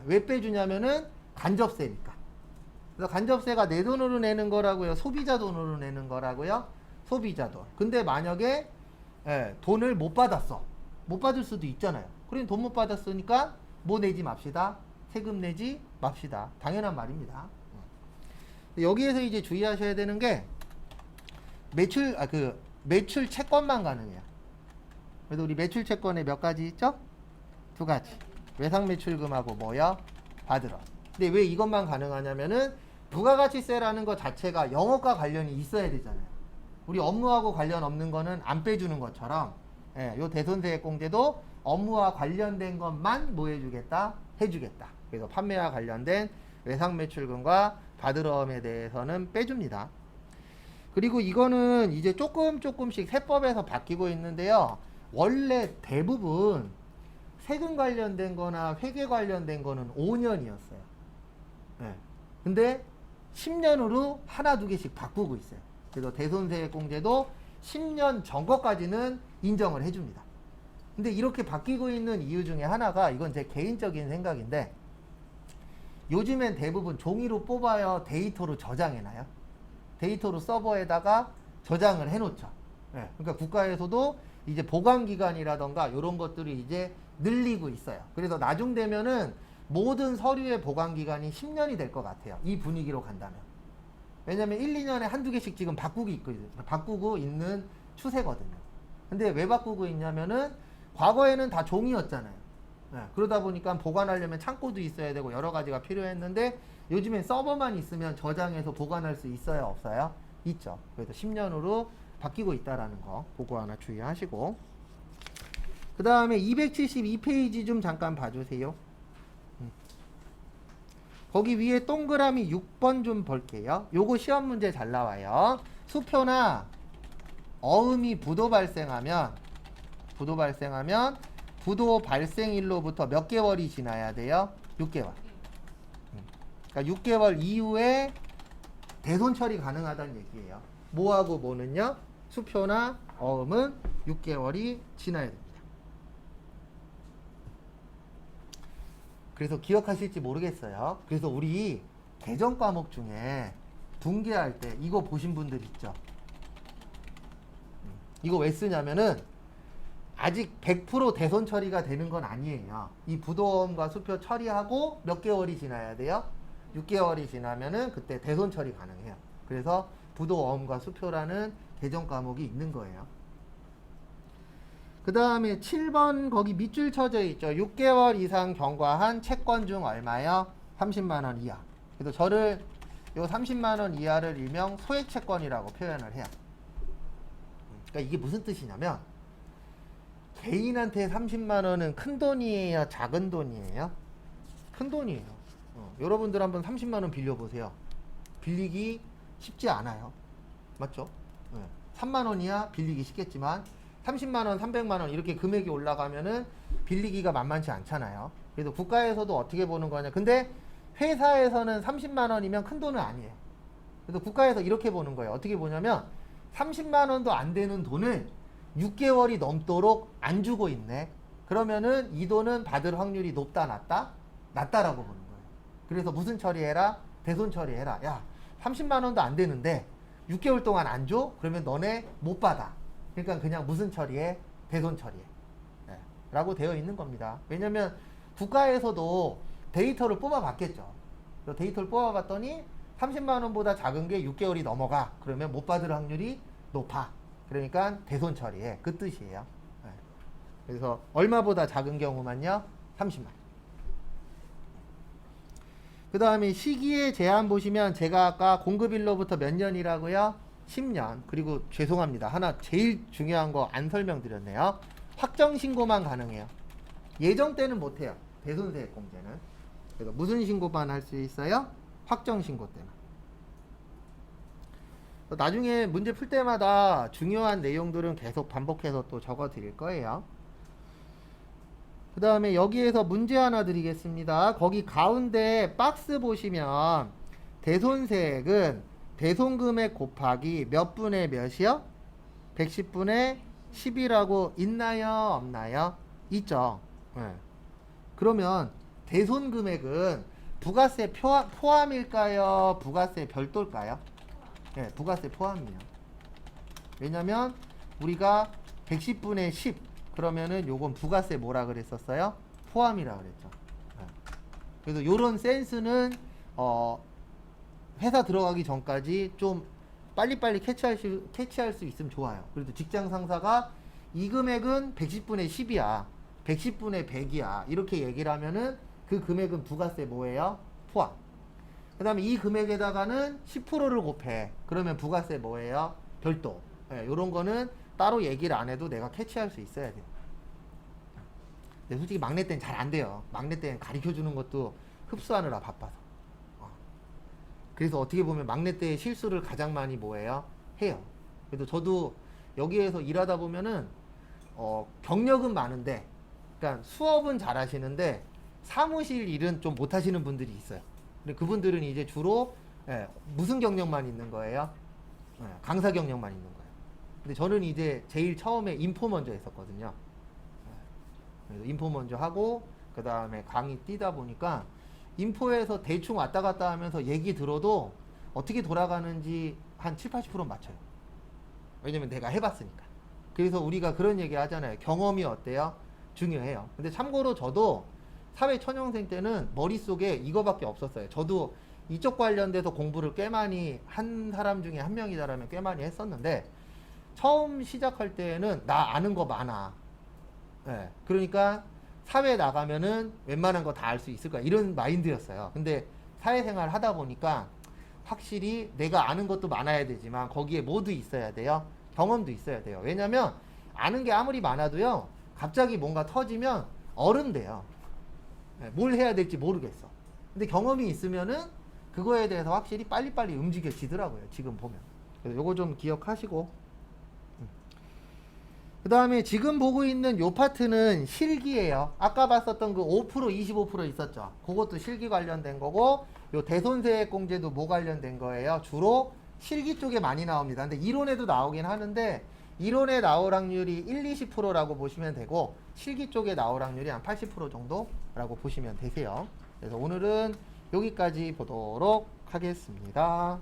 A: 왜 빼주냐면은 간접세니까. 그래서 간접세가 내 돈으로 내는 거라고요? 소비자 돈으로 내는 거라고요? 소비자 돈. 근데 만약에 돈을 못 받았어. 못 받을 수도 있잖아요. 그럼 돈 못 받았으니까 뭐 내지 맙시다. 세금 내지 맙시다. 당연한 말입니다. 여기에서 이제 주의하셔야 되는 게 매출 채권만 가능해요. 그래서 우리 매출 채권에 몇 가지 있죠? 두 가지. 외상 매출금하고 뭐요? 받으러. 근데 왜 이것만 가능하냐면은 부가가치세라는 것 자체가 영업과 관련이 있어야 되잖아요. 우리 업무하고 관련 없는 거는 안 빼주는 것처럼 예, 요 대손세액공제도 업무와 관련된 것만 뭐 해주겠다? 해주겠다. 그래서 판매와 관련된 외상매출금과 받으러움에 대해서는 빼줍니다. 그리고 이거는 이제 조금씩 세법에서 바뀌고 있는데요. 원래 대부분 세금 관련된 거나 회계 관련된 거는 5년이었어요. 네. 근데 10년으로 하나 두 개씩 바꾸고 있어요. 그래서 대손세액공제도 10년 전 것까지는 인정을 해줍니다. 근데 이렇게 바뀌고 있는 이유 중에 하나가 이건 제 개인적인 생각인데 요즘엔 대부분 종이로 뽑아요? 데이터로 저장해놔요? 데이터로 서버에다가 저장을 해놓죠. 네. 그러니까 국가에서도 이제 보관기간이라던가 이런 것들이 이제 늘리고 있어요. 그래서 나중 되면은 모든 서류의 보관기간이 10년이 될 것 같아요. 이 분위기로 간다면. 왜냐면 1, 2년에 한두 개씩 지금 바꾸고 있는 추세거든요. 근데 왜 바꾸고 있냐면은 과거에는 다 종이였잖아요. 네, 그러다 보니까 보관하려면 창고도 있어야 되고 여러 가지가 필요했는데 요즘엔 서버만 있으면 저장해서 보관할 수 있어요? 없어요? 있죠. 그래서 10년으로 바뀌고 있다라는 거 그거 하나 주의하시고 그 다음에 272페이지 좀 잠깐 봐주세요. 거기 위에 동그라미 6번 좀 볼게요. 요거 시험 문제 잘 나와요. 수표나 어음이 부도 발생하면 부도 발생일로부터 몇 개월이 지나야 돼요? 6개월. 그러니까 6개월 이후에 대손 처리 가능하다는 얘기예요. 뭐하고 뭐는요? 수표나 어음은 6개월이 지나야 됩니다. 그래서 기억하실지 모르겠어요. 그래서 우리 개정 과목 중에 분계할 때 이거 보신 분들 있죠? 이거 왜 쓰냐면은 아직 100% 대손 처리가 되는 건 아니에요. 이 부도음과 수표 처리하고 몇 개월이 지나야 돼요? 6개월이 지나면은 그때 대손 처리 가능해요. 그래서 부도음과 수표라는 개정 과목이 있는 거예요. 그 다음에 7번 거기 밑줄 쳐져 있죠. 6개월 이상 경과한 채권 중 얼마요? 30만원 이하. 그래서 저를 요 30만원 이하를 일명 소액 채권이라고 표현을 해요. 그러니까 이게 무슨 뜻이냐면 개인한테 30만원은 큰 돈이에요? 작은 돈이에요? 큰 돈이에요. 여러분들 한번 30만원 빌려보세요. 빌리기 쉽지 않아요. 맞죠? 3만원이야 빌리기 쉽겠지만 30만원, 300만원 이렇게 금액이 올라가면은 빌리기가 만만치 않잖아요. 그래서 국가에서도 어떻게 보는 거냐. 근데 회사에서는 30만원이면 큰 돈은 아니에요. 그래서 국가에서 이렇게 보는 거예요. 어떻게 보냐면 30만원도 안 되는 돈을 6개월이 넘도록 안 주고 있네. 그러면은 이 돈은 받을 확률이 높다, 낮다? 낮다라고 보는 거예요. 그래서 무슨 처리해라? 대손 처리해라. 야, 30만원도 안 되는데 6개월 동안 안 줘? 그러면 너네 못 받아. 그러니까 그냥 무슨 처리해? 대손 처리해. 네. 라고 되어 있는 겁니다. 왜냐면 국가에서도 데이터를 뽑아봤겠죠. 데이터를 뽑아봤더니 30만원보다 작은 게 6개월이 넘어가. 그러면 못 받을 확률이 높아. 그러니까 대손 처리해. 그 뜻이에요. 네. 그래서 얼마보다 작은 경우만요? 30만. 그 다음에 시기의 제한 보시면 제가 아까 공급일로부터 몇 년이라고요? 10년. 그리고 죄송합니다. 하나 제일 중요한 거 안 설명드렸네요. 확정신고만 가능해요. 예정 때는 못해요. 대손세액공제는. 그래서 무슨 신고만 할 수 있어요? 확정신고 때만. 나중에 문제 풀 때마다 중요한 내용들은 계속 반복해서 또 적어 드릴 거예요. 그 다음에 여기에서 문제 하나 드리겠습니다. 거기 가운데 박스 보시면 대손세액은 대손금액 곱하기 몇 분의 몇이요? 110분의 10이라고 있나요? 없나요? 있죠. 네. 그러면 대손금액은 부가세 포함일까요? 부가세 별도일까요? 네, 부가세 포함이에요. 왜냐면 우리가 110분의 10 그러면은 요건 부가세 뭐라 그랬었어요? 포함이라 그랬죠. 네. 그래서 요런 센스는 회사 들어가기 전까지 좀 빨리빨리 캐치할 수 있으면 좋아요. 그래도 직장 상사가 이 금액은 110분의 10이야. 110분의 100이야. 이렇게 얘기를 하면은 그 그 금액은 부가세 뭐예요? 포함. 그 다음에 이 금액에다가는 10%를 곱해. 그러면 부가세 뭐예요? 별도. 예, 요런 거는 따로 얘기를 안 해도 내가 캐치할 수 있어야 돼요. 근데 솔직히 막내 때는 잘 안 돼요. 막내 때는 가르쳐 주는 것도 흡수하느라 바빠서. 그래서 어떻게 보면 막내 때의 실수를 가장 많이 뭐예요? 해요. 그래도 저도 여기에서 일하다 보면은 경력은 많은데, 그러니까 수업은 잘 하시는데 사무실 일은 좀 못 하시는 분들이 있어요. 근데 그분들은 이제 주로 무슨 경력만 있는 거예요? 강사 경력만 있는 거예요. 근데 저는 이제 제일 처음에 인포 먼저 했었거든요. 그래서 인포 먼저 하고 그 다음에 강의 뛰다 보니까 인포에서 대충 왔다 갔다 하면서 얘기 들어도 어떻게 돌아가는지 한 7, 80%는 맞춰요. 왜냐면 내가 해봤으니까. 그래서 우리가 그런 얘기 하잖아요. 경험이 어때요? 중요해요. 근데 참고로 저도 사회초년생 때는 머릿속에 이거밖에 없었어요. 저도 이쪽 관련돼서 공부를 꽤 많이 한 사람 중에 한 명이다라면 꽤 많이 했었는데 처음 시작할 때는 나 아는 거 많아. 네, 그러니까 사회 나가면은 웬만한 거 다 알 수 있을 거야. 이런 마인드였어요. 근데 사회생활 하다 보니까 확실히 내가 아는 것도 많아야 되지만 거기에 뭐도 있어야 돼요? 경험도 있어야 돼요. 왜냐면 아는 게 아무리 많아도요. 갑자기 뭔가 터지면 얼음돼요. 네, 뭘 해야 될지 모르겠어. 근데 경험이 있으면은 그거에 대해서 확실히 빨리빨리 움직여지더라고요. 지금 보면. 그래서 요거 좀 기억하시고. 그 다음에 지금 보고 있는 요 파트는 실기예요. 아까 봤었던 그 5%, 25% 있었죠. 그것도 실기 관련된 거고, 요 대손세액공제도 뭐 관련된 거예요? 주로 실기 쪽에 많이 나옵니다. 근데 이론에도 나오긴 하는데, 이론에 나올 확률이 1, 20%라고 보시면 되고, 실기 쪽에 나올 확률이 한 80% 정도라고 보시면 되세요. 그래서 오늘은 여기까지 보도록 하겠습니다.